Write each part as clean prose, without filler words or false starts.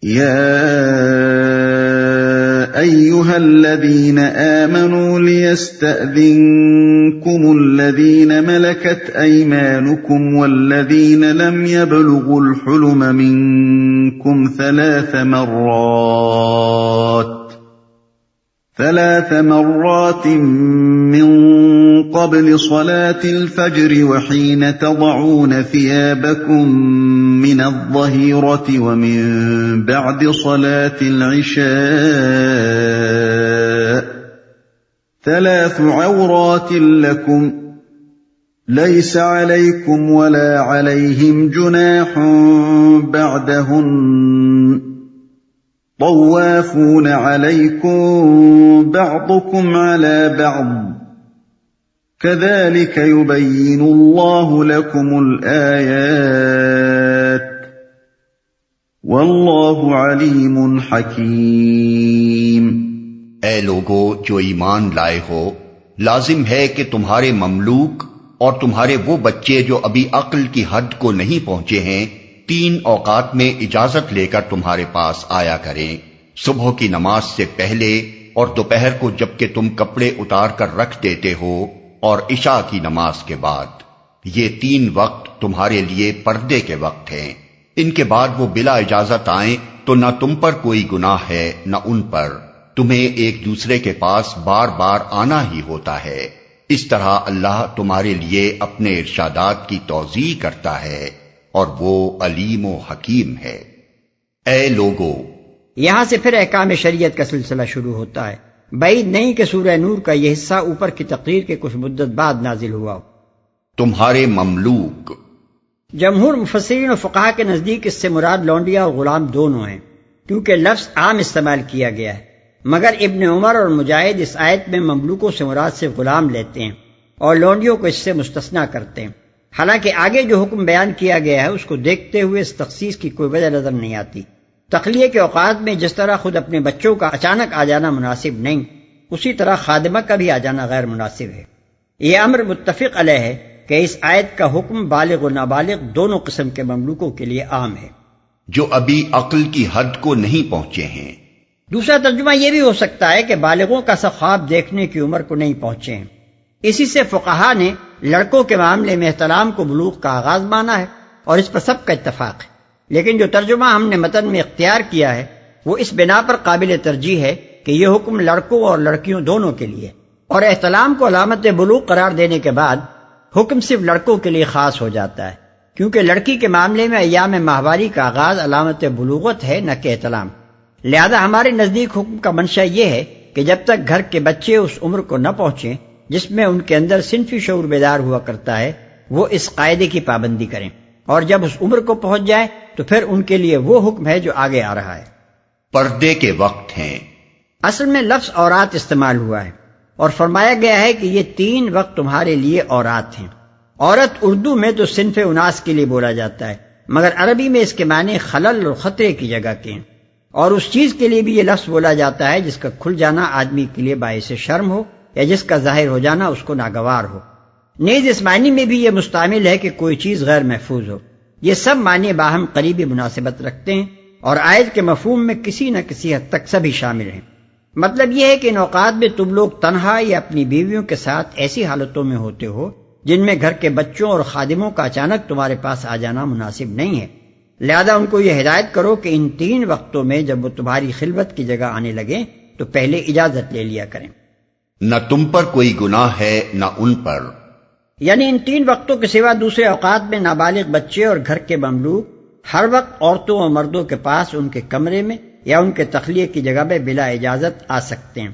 أيها الذين آمنوا ليستأذنكم الذين ملكت أيمانكم والذين لم يبلغوا الحلم منكم ثلاث مرات من قبل صلاة الفجر وحين تضعون ثيابكم من الظهيرة ومن بعد صلاة العشاء 3 عورات لكم ليس عليكم ولا عليهم جناح بعدهن طوافون عليكم بعضكم على بعض كذلك يبين الله لكم الآيات واللہ علیم حکیم۔ اے لوگو جو ایمان لائے ہو، لازم ہے کہ تمہارے مملوک اور تمہارے وہ بچے جو ابھی عقل کی حد کو نہیں پہنچے ہیں 3 اوقات میں اجازت لے کر تمہارے پاس آیا کریں، صبح کی نماز سے پہلے اور دوپہر کو جبکہ تم کپڑے اتار کر رکھ دیتے ہو اور عشاء کی نماز کے بعد۔ یہ 3 وقت تمہارے لیے پردے کے وقت ہیں۔ ان کے بعد وہ بلا اجازت آئیں تو نہ تم پر کوئی گناہ ہے نہ ان پر، تمہیں ایک دوسرے کے پاس بار بار آنا ہی ہوتا ہے۔ اس طرح اللہ تمہارے لیے اپنے ارشادات کی توضیح کرتا ہے اور وہ علیم و حکیم ہے۔ اے لوگو، یہاں سے پھر احکام شریعت کا سلسلہ شروع ہوتا ہے۔ بعید نہیں کہ سورہ نور کا یہ حصہ اوپر کی تقریر کے کچھ مدت بعد نازل ہوا ہو۔ تمہارے مملوک، جمہور مفسرین و فقہا کے نزدیک اس سے مراد لونڈیاں اور غلام دونوں ہیں، کیونکہ لفظ عام استعمال کیا گیا ہے، مگر ابن عمر اور مجاہد اس آیت میں مملوکوں سے مراد سے غلام لیتے ہیں اور لونڈیوں کو اس سے مستثنیٰ کرتے ہیں۔ حالانکہ آگے جو حکم بیان کیا گیا ہے اس کو دیکھتے ہوئے اس تخصیص کی کوئی وجہ نظر نہیں آتی۔ تخلیہ کے اوقات میں جس طرح خود اپنے بچوں کا اچانک آ جانا مناسب نہیں، اسی طرح خادمہ کا بھی آ جانا غیر مناسب ہے۔ یہ امر متفق علیہ ہے کہ اس آیت کا حکم بالغ و نابالغ دونوں قسم کے مملوکوں کے لیے عام ہے، جو ابھی عقل کی حد کو نہیں پہنچے ہیں۔ دوسرا ترجمہ یہ بھی ہو سکتا ہے کہ بالغوں کا سا خواب دیکھنے کی عمر کو نہیں پہنچے ہیں۔ اسی سے فقہا نے لڑکوں کے معاملے میں احتلام کو بلوغ کا آغاز مانا ہے اور اس پر سب کا اتفاق ہے، لیکن جو ترجمہ ہم نے متن میں اختیار کیا ہے وہ اس بنا پر قابل ترجیح ہے کہ یہ حکم لڑکوں اور لڑکیوں دونوں کے لیے، اور احتلام کو علامت بلوغ قرار دینے کے بعد حکم صرف لڑکوں کے لیے خاص ہو جاتا ہے، کیونکہ لڑکی کے معاملے میں ایام ماہواری کا آغاز علامت بلوغت ہے نہ کہ احتلام۔ لہذا ہمارے نزدیک حکم کا منشا یہ ہے کہ جب تک گھر کے بچے اس عمر کو نہ پہنچیں جس میں ان کے اندر صنفی شعور بیدار ہوا کرتا ہے، وہ اس قاعدے کی پابندی کریں، اور جب اس عمر کو پہنچ جائے تو پھر ان کے لیے وہ حکم ہے جو آگے آ رہا ہے۔ پردے کے وقت ہیں۔ اصل میں لفظ اورات استعمال ہوا ہے اور فرمایا گیا ہے کہ یہ 3 وقت تمہارے لیے اورات ہیں۔ عورت اردو میں تو صنف اناس کے لیے بولا جاتا ہے، مگر عربی میں اس کے معنی خلل اور خطرے کی جگہ کے ہیں، اور اس چیز کے لیے بھی یہ لفظ بولا جاتا ہے جس کا کھل جانا آدمی کے لیے باعث شرم ہو یا جس کا ظاہر ہو جانا اس کو ناگوار ہو۔ نیز اس معنی میں بھی یہ مستعمل ہے کہ کوئی چیز غیر محفوظ ہو۔ یہ سب معنی باہم قریبی مناسبت رکھتے ہیں اور آیت کے مفہوم میں کسی نہ کسی حد تک سبھی شامل ہیں۔ مطلب یہ ہے کہ ان اوقات میں تم لوگ تنہا یا اپنی بیویوں کے ساتھ ایسی حالتوں میں ہوتے ہو جن میں گھر کے بچوں اور خادموں کا اچانک تمہارے پاس آ جانا مناسب نہیں ہے، لہذا ان کو یہ ہدایت کرو کہ ان 3 وقتوں میں جب وہ تمہاری خلوت کی جگہ آنے لگیں تو پہلے اجازت لے لیا کریں۔ نہ تم پر کوئی گناہ ہے نہ ان پر، یعنی ان 3 وقتوں کے سوا دوسرے اوقات میں نابالغ بچے اور گھر کے مملوک ہر وقت عورتوں اور مردوں کے پاس ان کے کمرے میں یا ان کے تخلیہ کی جگہ میں بلا اجازت آ سکتے ہیں۔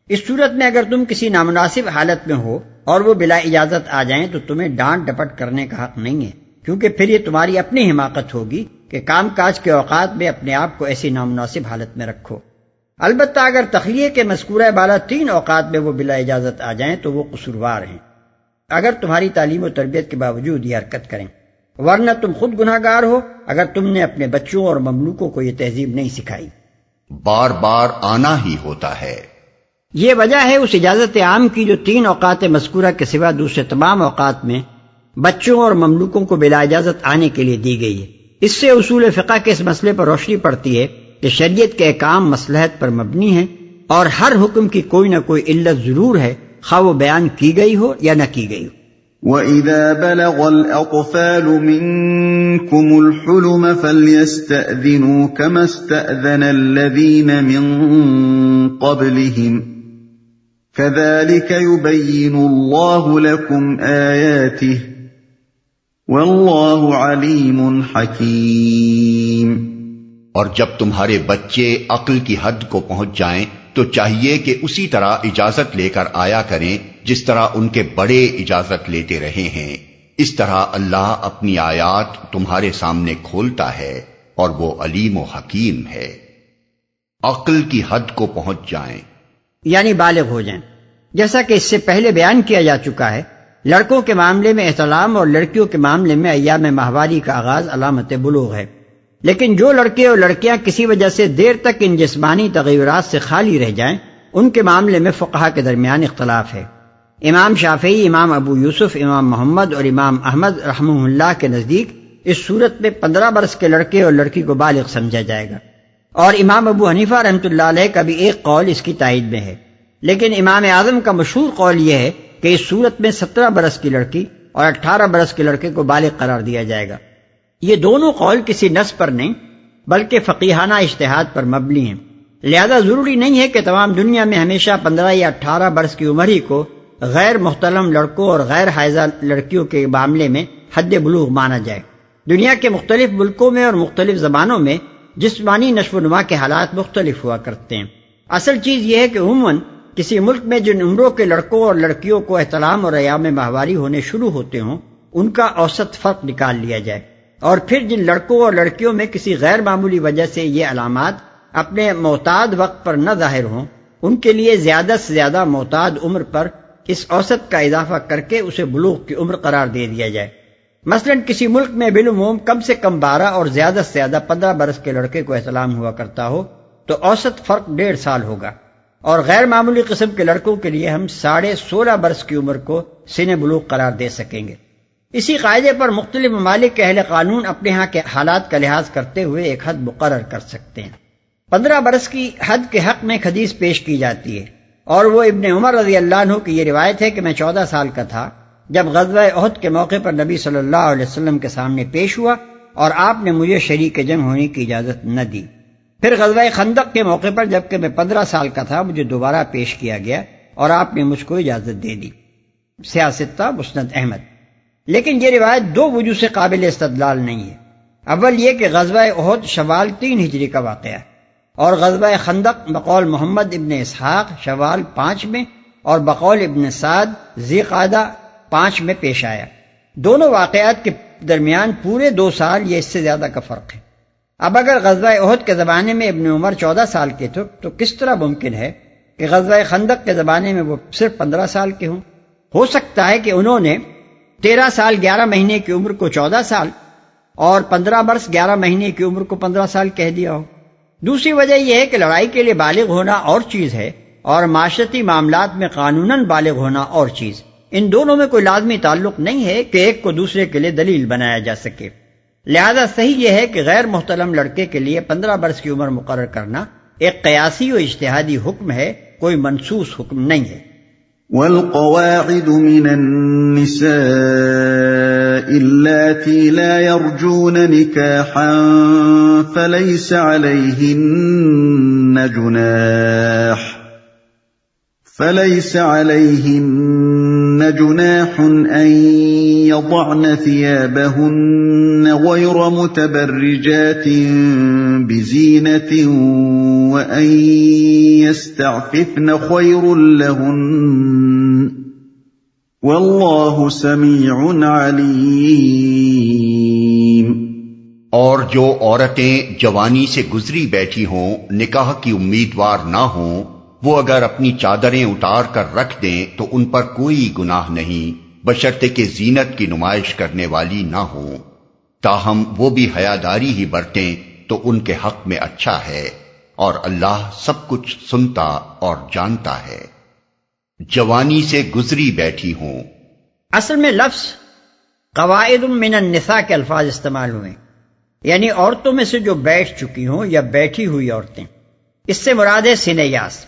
اس صورت میں اگر تم کسی نامناسب حالت میں ہو اور وہ بلا اجازت آ جائیں تو تمہیں ڈانٹ ڈپٹ کرنے کا حق نہیں ہے، کیونکہ پھر یہ تمہاری اپنی حماقت ہوگی کہ کام کاج کے اوقات میں اپنے آپ کو ایسی نامناسب حالت میں رکھو۔ البتہ اگر تخلیہ کے مذکورہ بالا 3 اوقات میں وہ بلا اجازت آ جائیں تو وہ قصوروار ہیں، اگر تمہاری تعلیم و تربیت کے باوجود یہ حرکت کریں، ورنہ تم خود گناہ گار ہو اگر تم نے اپنے بچوں اور مملوکوں کو یہ تہذیب نہیں سکھائی۔ بار بار آنا ہی ہوتا ہے۔ یہ وجہ ہے اس اجازت عام کی جو 3 اوقات مذکورہ کے سوا دوسرے تمام اوقات میں بچوں اور مملوکوں کو بلا اجازت آنے کے لیے دی گئی ہے۔ اس سے اصول فقہ کے اس مسئلے پر روشنی پڑتی ہے کہ شریعت کے احکام مصلحت پر مبنی ہیں اور ہر حکم کی کوئی نہ کوئی علت ضرور ہے، خواہ وہ بیان کی گئی ہو یا نہ کی گئی ہو۔ وَإِذَا بَلَغَ الْأَطْفَالُ مِنكُمُ الْحُلُمَ فَلْيَسْتَأْذِنُوا كَمَا اسْتَأْذَنَ الَّذِينَ مِن قَبْلِهِمْ كَذَلِكَ يُبَيِّنُ اللَّهُ لَكُمْ آيَاتِهِ وَاللَّهُ عَلِيمٌ حَكِيمٌ۔ اور جب تمہارے بچے عقل کی حد کو پہنچ جائیں تو چاہیے کہ اسی طرح اجازت لے کر آیا کریں جس طرح ان کے بڑے اجازت لیتے رہے ہیں۔ اس طرح اللہ اپنی آیات تمہارے سامنے کھولتا ہے اور وہ علیم و حکیم ہے۔ عقل کی حد کو پہنچ جائیں یعنی بالغ ہو جائیں۔ جیسا کہ اس سے پہلے بیان کیا جا چکا ہے، لڑکوں کے معاملے میں احتلام اور لڑکیوں کے معاملے میں ایام ماہواری کا آغاز علامت بلوغ ہے، لیکن جو لڑکے اور لڑکیاں کسی وجہ سے دیر تک ان جسمانی تغیرات سے خالی رہ جائیں، ان کے معاملے میں فقہا کے درمیان اختلاف ہے۔ امام شافعی، امام ابو یوسف، امام محمد اور امام احمد رحمہ اللہ کے نزدیک اس صورت میں 15 برس کے لڑکے اور لڑکی کو بالغ سمجھا جائے گا، اور امام ابو حنیفہ رحمۃ اللہ علیہ کا بھی ایک قول اس کی تائید میں ہے، لیکن امام اعظم کا مشہور قول یہ ہے کہ اس صورت میں 17 برس کی لڑکی اور 18 برس کے لڑکے کو بالغ قرار دیا جائے گا۔ یہ دونوں قول کسی نص پر نہیں بلکہ فقیہانہ اجتہاد پر مبنی ہیں، لہذا ضروری نہیں ہے کہ تمام دنیا میں ہمیشہ 15 یا 18 برس کی عمر ہی کو غیر محتلم لڑکوں اور غیر حائضہ لڑکیوں کے معاملے میں حد بلوغ مانا جائے۔ دنیا کے مختلف ملکوں میں اور مختلف زبانوں میں جسمانی نشو و نما کے حالات مختلف ہوا کرتے ہیں۔ اصل چیز یہ ہے کہ عموماً کسی ملک میں جن عمروں کے لڑکوں اور لڑکیوں کو احتلام اور ایام ماہواری ہونے شروع ہوتے ہوں ان کا اوسط فرق نکال لیا جائے، اور پھر جن لڑکوں اور لڑکیوں میں کسی غیر معمولی وجہ سے یہ علامات اپنے معتاد وقت پر نہ ظاہر ہوں ان کے لیے زیادہ سے زیادہ معتاد عمر پر اس اوسط کا اضافہ کر کے اسے بلوغ کی عمر قرار دے دیا جائے۔ مثلا کسی ملک میں بالعموم کم سے کم 12 اور زیادہ سے زیادہ 15 برس کے لڑکے کو احتلام ہوا کرتا ہو تو اوسط فرق 1.5 سال ہوگا، اور غیر معمولی قسم کے لڑکوں کے لیے ہم 16.5 برس کی عمر کو سن بلوغ قرار دے سکیں گے۔ اسی قاعدے پر مختلف ممالک کے اہل قانون اپنے ہاں کے حالات کا لحاظ کرتے ہوئے ایک حد مقرر کر سکتے ہیں۔ 15 برس کی حد کے حق میں ایک حدیث پیش کی جاتی ہے، اور وہ ابن عمر رضی اللہ عنہ کی یہ روایت ہے کہ میں 14 سال کا تھا جب غزوہ احد کے موقع پر نبی صلی اللہ علیہ وسلم کے سامنے پیش ہوا اور آپ نے مجھے شریک جنگ ہونے کی اجازت نہ دی۔ پھر غزوہ خندق کے موقع پر جبکہ میں 15 سال کا تھا مجھے دوبارہ پیش کیا گیا اور آپ نے مجھ کو اجازت دے دی۔ سیاستہ مسند احمد۔ لیکن یہ روایت 2 وجوہ سے قابل استدلال نہیں ہے۔ اول یہ کہ غزوہ احد شوال 3 ہجری کا واقعہ ہے، اور غزوہ خندق بقول محمد ابن اسحاق شوال 5 میں اور بقول ابن سعد ذی قعدہ 5 میں پیش آیا۔ دونوں واقعات کے درمیان پورے 2 سال یا اس سے زیادہ کا فرق ہے۔ اب اگر غزوہ احد کے زمانے میں ابن عمر 14 سال کے تھے تو کس طرح ممکن ہے کہ غزوہ خندق کے زمانے میں وہ صرف 15 سال کے ہوں؟ ہو سکتا ہے کہ انہوں نے 13 سال 11 مہینے کی عمر کو 14 سال اور 15 برس 11 مہینے کی عمر کو 15 سال کہہ دیا ہو۔ دوسری وجہ یہ ہے کہ لڑائی کے لیے بالغ ہونا اور چیز ہے اور معاشرتی معاملات میں قانوناً بالغ ہونا اور چیز، ان دونوں میں کوئی لازمی تعلق نہیں ہے کہ ایک کو دوسرے کے لیے دلیل بنایا جا سکے۔ لہذا صحیح یہ ہے کہ غیر محتلم لڑکے کے لیے 15 برس کی عمر مقرر کرنا ایک قیاسی و اجتہادی حکم ہے، کوئی منصوص حکم نہیں ہے۔ والقواعد من النساء اللاتي لا يرجون نكاحا فليس عليهن جناح أن يضعن ثيابهن غير متبرجات بزينة وأن يستعففن خير لهن والله سميع عليم۔ اور جو عورتیں جوانی سے گزری بیٹھی ہوں، نکاح کی امیدوار نہ ہوں، وہ اگر اپنی چادریں اتار کر رکھ دیں تو ان پر کوئی گناہ نہیں، بشرطے کہ زینت کی نمائش کرنے والی نہ ہوں، تاہم وہ بھی حیاداری ہی برتیں تو ان کے حق میں اچھا ہے، اور اللہ سب کچھ سنتا اور جانتا ہے۔ جوانی سے گزری بیٹھی ہوں، اصل میں لفظ قواعد من النساء کے الفاظ استعمال ہوئے، یعنی عورتوں میں سے جو بیٹھ چکی ہوں یا بیٹھی ہوئی عورتیں۔ اس سے مراد ہے سن یاس،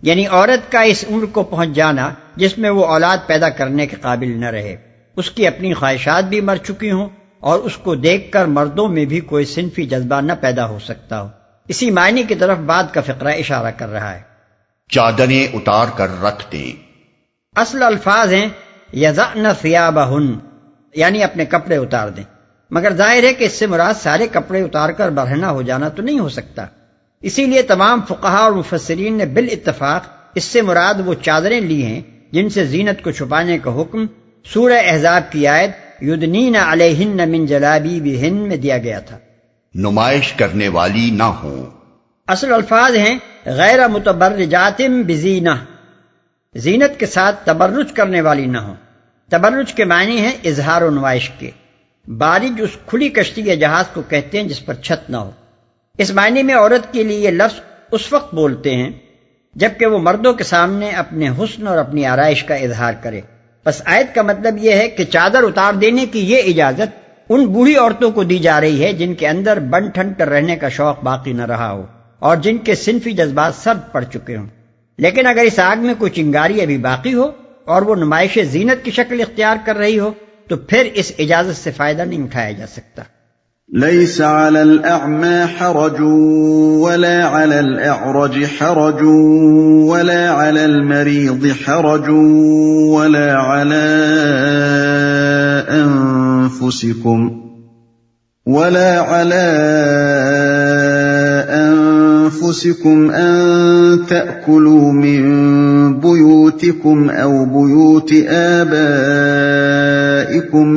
یعنی عورت کا اس عمر کو پہنچ جانا جس میں وہ اولاد پیدا کرنے کے قابل نہ رہے، اس کی اپنی خواہشات بھی مر چکی ہوں اور اس کو دیکھ کر مردوں میں بھی کوئی صنفی جذبہ نہ پیدا ہو سکتا ہو۔ اسی معنی کی طرف بعد کا فقرہ اشارہ کر رہا ہے۔ چادریں اتار کر رکھ دیں۔ اصل الفاظ ہیں یضعن ثیابہن، یعنی اپنے کپڑے اتار دیں، مگر ظاہر ہے کہ اس سے مراد سارے کپڑے اتار کر برہنہ ہو جانا تو نہیں ہو سکتا۔ اسی لیے تمام فقہاء اور مفسرین نے بالاتفاق اس سے مراد وہ چادریں لی ہیں جن سے زینت کو چھپانے کا حکم سورہ احزاب کی آیت یدنین علیہن من جلابیبہن میں دیا گیا تھا۔ نمائش کرنے والی نہ ہوں۔ اصل الفاظ ہیں غیر متبرجات بزینہ، زینت کے ساتھ تبرج کرنے والی نہ ہوں۔ تبرج کے معنی ہے اظہار و نمائش کے۔ بارج اس کھلی کشتی یا جہاز کو کہتے ہیں جس پر چھت نہ ہو۔ اس معنی میں عورت کے لیے یہ لفظ اس وقت بولتے ہیں جبکہ وہ مردوں کے سامنے اپنے حسن اور اپنی آرائش کا اظہار کرے۔ بس آیت کا مطلب یہ ہے کہ چادر اتار دینے کی یہ اجازت ان بوڑھی عورتوں کو دی جا رہی ہے جن کے اندر بن ٹھن کر رہنے کا شوق باقی نہ رہا ہو اور جن کے صنفی جذبات سرد پڑ چکے ہوں۔ لیکن اگر اس آگ میں کوئی چنگاری ابھی باقی ہو اور وہ نمائش زینت کی شکل اختیار کر رہی ہو تو پھر اس اجازت سے فائدہ نہیں اٹھایا جا سکتا۔ ليس على الأعمى حرج ولا على الأعرج حرج ولا على المريض حرج ولا على أنفسكم أن تأكلوا من بيوتكم أو بيوت آبائكم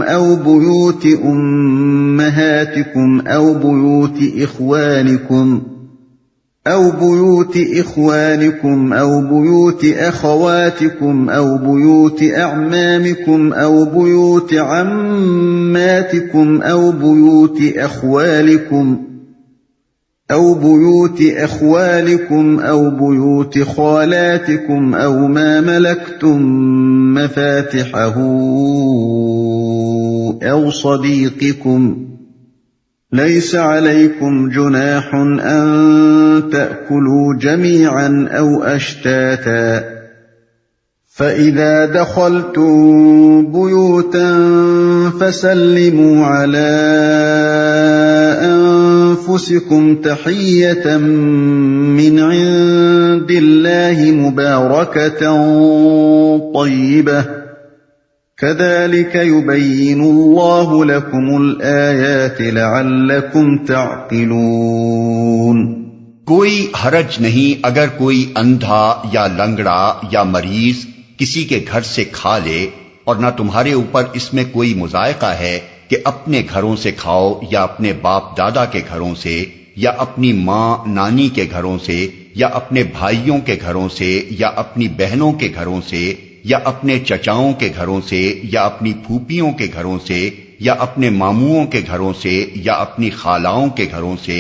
أو بيوت أمهاتكم أو بيوت إخوانكم أو بيوت أخواتكم أو بيوت أعمامكم أو بيوت عماتكم أو بيوت أخوالكم أو بيوت خالاتكم أو ما ملكتم مفاتحه أو صديقكم ليس عليكم جناح أن تأكلوا جميعا أو أشتاتا فإذا دخلتم بيوتا فسلموا على أنفسكم تحية من عند الله مباركة طيبة كذلك يبين الله لكم الآيات لعلكم تعقلون۔ کوئی حرج نہیں اگر کوئی اندھا یا لنگڑا یا مریض کسی کے گھر سے کھا لے، اور نہ تمہارے اوپر اس میں کوئی مضائقہ ہے کہ اپنے گھروں سے کھاؤ یا اپنے باپ دادا کے گھروں سے یا اپنی ماں نانی کے گھروں سے یا اپنے بھائیوں کے گھروں سے یا اپنی بہنوں کے گھروں سے یا اپنے چچاؤں کے گھروں سے یا اپنی پھوپھیوں کے گھروں سے یا اپنے ماموؤں کے گھروں سے یا اپنی خالاؤں کے گھروں سے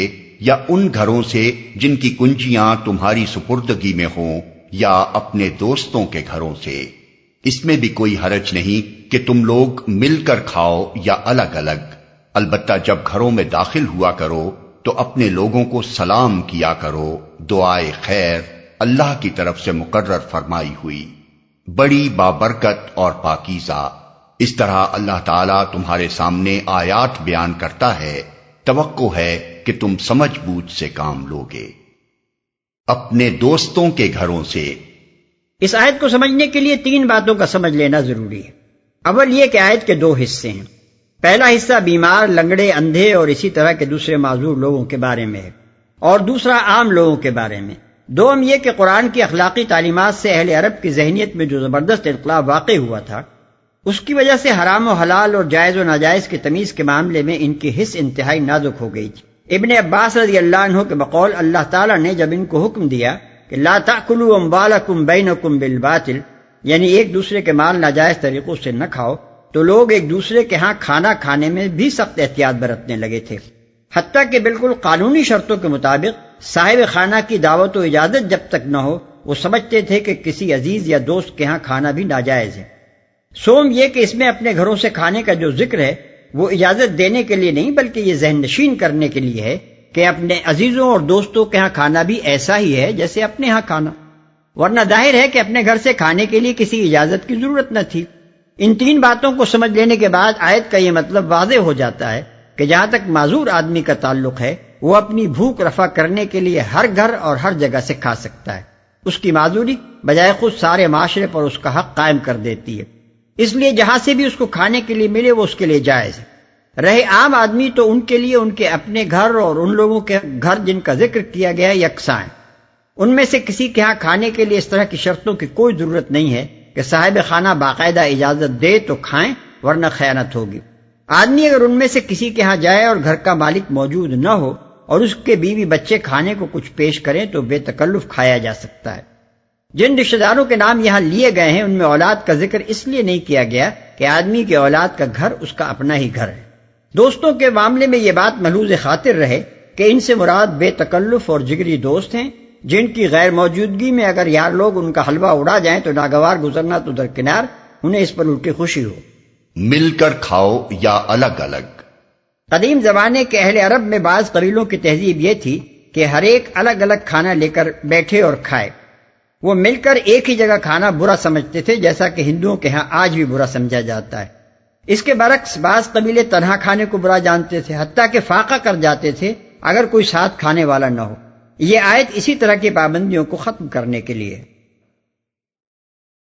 یا ان گھروں سے جن کی کنجیاں تمہاری سپردگی میں ہوں یا اپنے دوستوں کے گھروں سے۔ اس میں بھی کوئی حرج نہیں کہ تم لوگ مل کر کھاؤ یا الگ الگ، البتہ جب گھروں میں داخل ہوا کرو تو اپنے لوگوں کو سلام کیا کرو، دعائے خیر اللہ کی طرف سے مقرر فرمائی ہوئی، بڑی بابرکت اور پاکیزہ۔ اس طرح اللہ تعالیٰ تمہارے سامنے آیات بیان کرتا ہے، توقع ہے کہ تم سمجھ بوجھ سے کام لوگے۔ اپنے دوستوں کے گھروں سے۔ اس آیت کو سمجھنے کے لیے 3 باتوں کا سمجھ لینا ضروری ہے۔ اول یہ کہ آیت کے 2 حصے ہیں۔ پہلا حصہ بیمار، لنگڑے، اندھے اور اسی طرح کے دوسرے معذور لوگوں کے بارے میں ہے، اور دوسرا عام لوگوں کے بارے میں۔ دوم یہ کہ قرآن کی اخلاقی تعلیمات سے اہل عرب کی ذہنیت میں جو زبردست انقلاب واقع ہوا تھا، اس کی وجہ سے حرام و حلال اور جائز و ناجائز کی تمیز کے معاملے میں ان کی حس انتہائی نازک ہو گئی تھی۔ ابن عباس رضی اللہ عنہ کے بقول اللہ تعالیٰ نے جب ان کو حکم دیا کہ لا تأکلوا اموالکم بینکم بالباطل، یعنی ایک دوسرے کے مال ناجائز طریقوں سے نہ کھاؤ، تو لوگ ایک دوسرے کے ہاں کھانا کھانے میں بھی سخت احتیاط برتنے لگے تھے، حتیٰ کہ بالکل قانونی شرطوں کے مطابق صاحب خانہ کی دعوت و اجازت جب تک نہ ہو وہ سمجھتے تھے کہ کسی عزیز یا دوست کے ہاں کھانا بھی ناجائز ہے۔ سوم یہ کہ اس میں اپنے گھروں سے کھانے کا جو ذکر ہے وہ اجازت دینے کے لیے نہیں بلکہ یہ ذہن نشین کرنے کے لیے ہے کہ اپنے عزیزوں اور دوستوں کے ہاں کھانا بھی ایسا ہی ہے جیسے اپنے ہاں کھانا، ورنہ ظاہر ہے کہ اپنے گھر سے کھانے کے لیے کسی اجازت کی ضرورت نہ تھی۔ ان تین باتوں کو سمجھ لینے کے بعد آیت کا یہ مطلب واضح ہو جاتا ہے کہ جہاں تک معذور آدمی کا تعلق ہے وہ اپنی بھوک رفع کرنے کے لیے ہر گھر اور ہر جگہ سے کھا سکتا ہے، اس کی معذوری بجائے خود سارے معاشرے پر اس کا حق قائم کر دیتی ہے، اس لیے جہاں سے بھی اس کو کھانے کے لیے ملے وہ اس کے لیے جائز ہے۔ رہے عام آدمی تو ان کے لیے ان کے اپنے گھر اور ان لوگوں کے گھر جن کا ذکر کیا گیا ہے یکساں ہیں، ان میں سے کسی کے ہاں کھانے کے لیے اس طرح کی شرطوں کی کوئی ضرورت نہیں ہے کہ صاحب خانہ باقاعدہ اجازت دے تو کھائیں ورنہ خیانت ہوگی۔ آدمی اگر ان میں سے کسی کے ہاں جائے اور گھر کا مالک موجود نہ ہو اور اس کے بیوی بچے کھانے کو کچھ پیش کریں تو بے تکلف کھایا جا سکتا ہے۔ جن رشتہ داروں کے نام یہاں لیے گئے ہیں ان میں اولاد کا ذکر اس لیے نہیں کیا گیا کہ آدمی کے اولاد کا گھر اس کا اپنا ہی گھر ہے۔ دوستوں کے معاملے میں یہ بات ملحوظ خاطر رہے کہ ان سے مراد بے تکلف اور جگری دوست ہیں جن کی غیر موجودگی میں اگر یار لوگ ان کا حلوہ اڑا جائیں تو ناگوار گزرنا تو درکنار، انہیں اس پر الٹی خوشی ہو۔ مل کر کھاؤ یا الگ الگ۔ قدیم زمانے کے اہل عرب میں بعض قبیلوں کی تہذیب یہ تھی کہ ہر ایک الگ الگ کھانا لے کر بیٹھے اور کھائے۔ وہ مل کر ایک ہی جگہ کھانا برا سمجھتے تھے، جیسا کہ ہندوؤں کے ہاں آج بھی برا سمجھا جاتا ہے۔ اس کے برعکس بعض قبیلے تنہا کھانے کو برا جانتے تھے، حتیٰ کہ فاقہ کر جاتے تھے اگر کوئی ساتھ کھانے والا نہ ہو۔ یہ آیت اسی طرح کی پابندیوں کو ختم کرنے کے لیے ہے۔